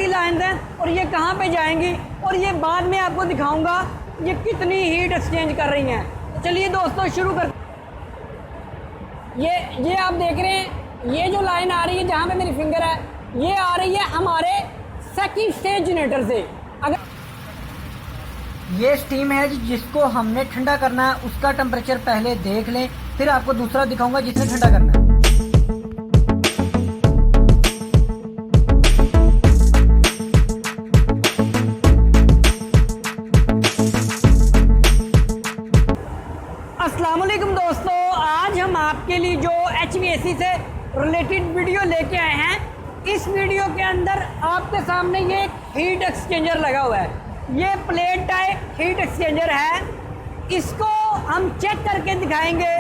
Lines हैं और ये कहाँ पे जाएंगी, और ये बाद में आपको दिखाऊंगा ये कितनी हीट एक्सचेंज कर रही हैं। तो चलिए दोस्तों शुरू कर। ये आप देख रहे हैं, ये जो लाइन आ रही है जहाँ पे मेरी फिंगर है, ये आ रही है हमारे सेकंड स्टेज जनरेटर से। अगर ये स्टीम है जिसको हमने ठंडा करना है, उसका टेम्परेचर पहले देख लें, फिर आपको दूसरा दिखाऊंगा जिसने ठंडा करना है। अस्सलाम वालेकुम दोस्तों, आज हम आपके लिए जो HVAC से रिलेटेड वीडियो लेके आए हैं। इस वीडियो के अंदर आपके सामने ये एक हीट एक्सचेंजर लगा हुआ है। ये प्लेट टाइप हीट एक्सचेंजर है। इसको हम चेक करके दिखाएंगे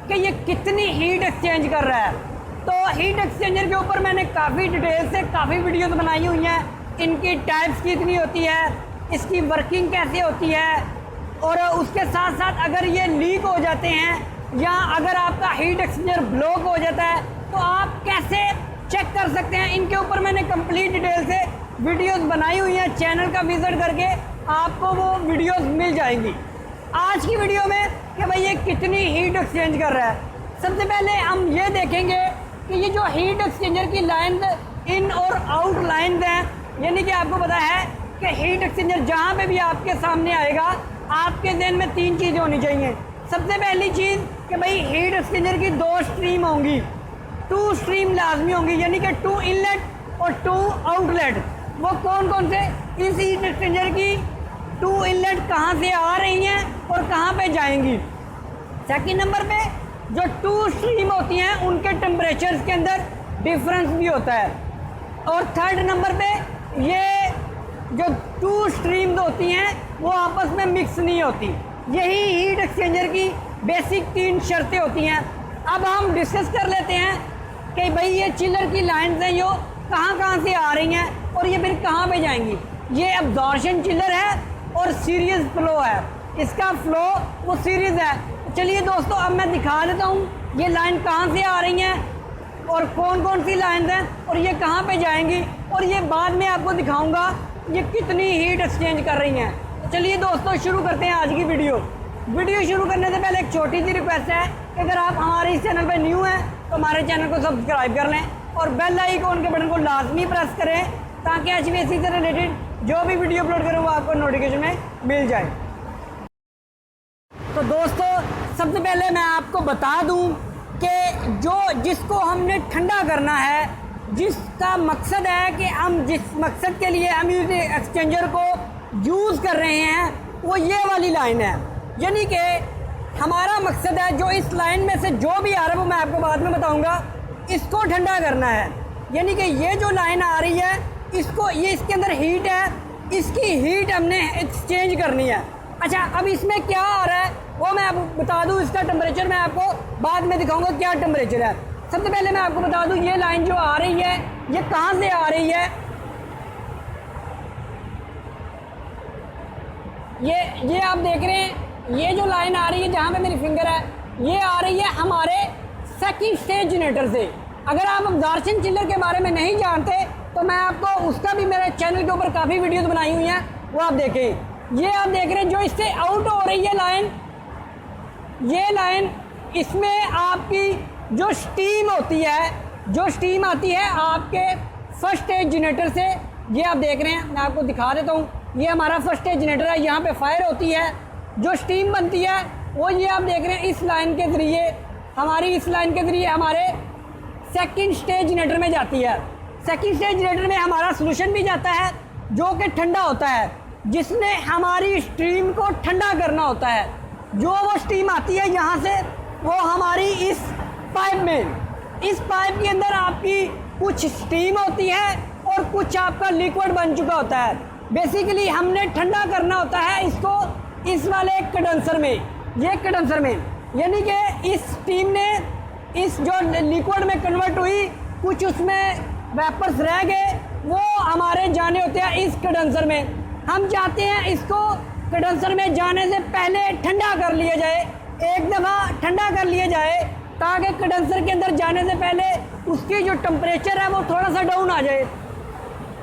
कि ये कितनी हीट एक्सचेंज कर रहा है। तो हीट एक्सचेंजर के ऊपर मैंने काफ़ी डिटेल से काफ़ी वीडियोस बनाई हुई हैं। इनकी टाइप्स कितनी होती है, इसकी वर्किंग कैसे होती है, और उसके साथ साथ अगर ये लीक हो जाते हैं या अगर आपका हीट एक्सचेंजर ब्लॉक हो जाता है तो आप कैसे चेक कर सकते हैं, इनके ऊपर मैंने कंप्लीट डिटेल से वीडियोस बनाई हुई हैं। चैनल का विजिट करके आपको वो वीडियोस मिल जाएंगी। आज की वीडियो में कि भाई ये कितनी हीट एक्सचेंज कर रहा है, सबसे पहले हम ये देखेंगे कि ये जो हीट एक्सचेंजर की लाइन इन और आउट लाइन हैं, यानी कि आपको पता है कि हीट एक्सचेंजर जहाँ पे भी आपके सामने आएगा आपके ज़हन में तीन चीज़ें होनी चाहिए। सबसे पहली चीज़ कि भाई हीट एक्सचेंजर की दो स्ट्रीम होंगी, टू स्ट्रीम लाजमी होंगी, यानी कि टू इनलेट और टू आउटलेट। वो कौन कौन से? इस हीट एक्सचेंजर की टू इनलेट कहाँ से आ रही हैं और कहाँ पे जाएंगी। सेकंड नंबर पे जो टू स्ट्रीम होती हैं उनके टेम्परेचर्स के अंदर डिफरेंस भी होता है। और थर्ड नंबर पे ये जो टू स्ट्रीम्स होती हैं वो आपस में मिक्स नहीं होती। यही हीट एक्सचेंजर की बेसिक तीन शर्तें होती हैं। अब हम डिस्कस कर लेते हैं कि भाई ये चिलर की लाइन्स हैं, यो कहाँ से आ रही हैं और ये फिर कहाँ पे जाएंगी। ये एब्जॉर्प्शन चिलर है और सीरीज फ्लो है। इसका फ्लो वो सीरीज है। चलिए दोस्तों अब मैं दिखा देता हूँ ये लाइन कहाँ से आ रही हैं और कौन कौन सी लाइन्स हैं और ये कहाँ पे जाएंगी, और ये बाद में आपको दिखाऊंगा ये कितनी हीट एक्सचेंज कर रही हैं। चलिए दोस्तों शुरू करते हैं आज की वीडियो शुरू करने से पहले एक छोटी सी रिक्वेस्ट है कि अगर आप हमारे इस चैनल पर न्यू हैं तो हमारे चैनल को सब्सक्राइब कर लें और बेल आइकन के बटन को लाजमी प्रेस करें ताकि HVAC से रिलेटेड जो भी वीडियो अपलोड करूँ वो आपको नोटिफिकेशन में मिल जाए। तो दोस्तों सबसे पहले मैं आपको बता दूँ कि जिसको हमने ठंडा करना है, जिसका मकसद है कि हम जिस मकसद के लिए हम इस एक्सचेंजर को यूज़ कर रहे हैं वो ये वाली लाइन है। यानी कि हमारा मकसद है जो इस लाइन में से जो भी आ रहा है वो मैं आपको बाद में बताऊंगा, इसको ठंडा करना है। यानी कि ये जो लाइन आ रही है इसको, ये इसके अंदर हीट है, इसकी हीट हमने एक्सचेंज करनी है। अच्छा अब इसमें क्या आ रहा है वो मैं आपको बता दूँ। इसका टेम्परेचर मैं आपको बाद में दिखाऊँगा क्या टेम्परेचर है। सबसे पहले मैं आपको बता दूं ये लाइन जो आ रही है ये कहाँ से आ रही है। ये आप देख रहे हैं, ये जो लाइन आ रही है जहाँ पे मेरी फिंगर है, ये आ रही है हमारे सेकंड स्टेज जनरेटर से। अगर आप अब्जॉर्प्शन चिलर के बारे में नहीं जानते तो मैं आपको उसका भी मेरे चैनल के ऊपर काफ़ी वीडियोस बनाई हुई हैं, वो आप देखें। ये आप देख रहे हैं जो इससे आउट हो रही है लाइन, ये लाइन, इसमें आपकी जो स्टीम होती है, जो स्टीम आती है आपके फर्स्ट स्टेज जनरेटर से, ये आप देख रहे हैं, मैं आपको दिखा देता हूँ। ये हमारा फर्स्ट स्टेज जनरेटर है, यहाँ पे फायर होती है, जो स्टीम बनती है वो ये आप देख रहे हैं इस लाइन के ज़रिए, हमारी इस लाइन के ज़रिए हमारे सेकंड स्टेज जनरेटर में जाती है। सेकंड स्टेज जनरेटर में हमारा सोल्यूशन भी जाता है जो कि ठंडा होता है, जिसने हमारी स्टीम को ठंडा करना होता है। जो वो स्टीम आती है यहाँ से वो हमारी इस पाइप में, इस पाइप के अंदर आपकी कुछ स्टीम होती है और कुछ आपका लिक्विड बन चुका होता है। बेसिकली हमने ठंडा करना होता है इसको इस वाले कंडेंसर में, ये कंडेंसर में, यानी कि इस स्टीम ने इस जो लिक्विड में कन्वर्ट हुई, कुछ उसमें वेपर्स रह गए, वो हमारे जाने होते हैं इस कंडेंसर में। हम चाहते हैं इसको कंडेंसर में जाने से पहले ठंडा कर लिया जाए, एक दफ़ा ठंडा कर लिया जाए ताकि कंडेंसर के अंदर जाने से पहले उसकी जो टेम्परेचर है वो थोड़ा सा डाउन आ जाए।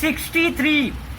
63۔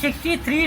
63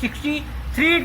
63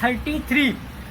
33۔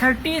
30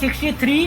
63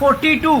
42،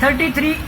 33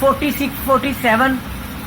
46 47،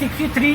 63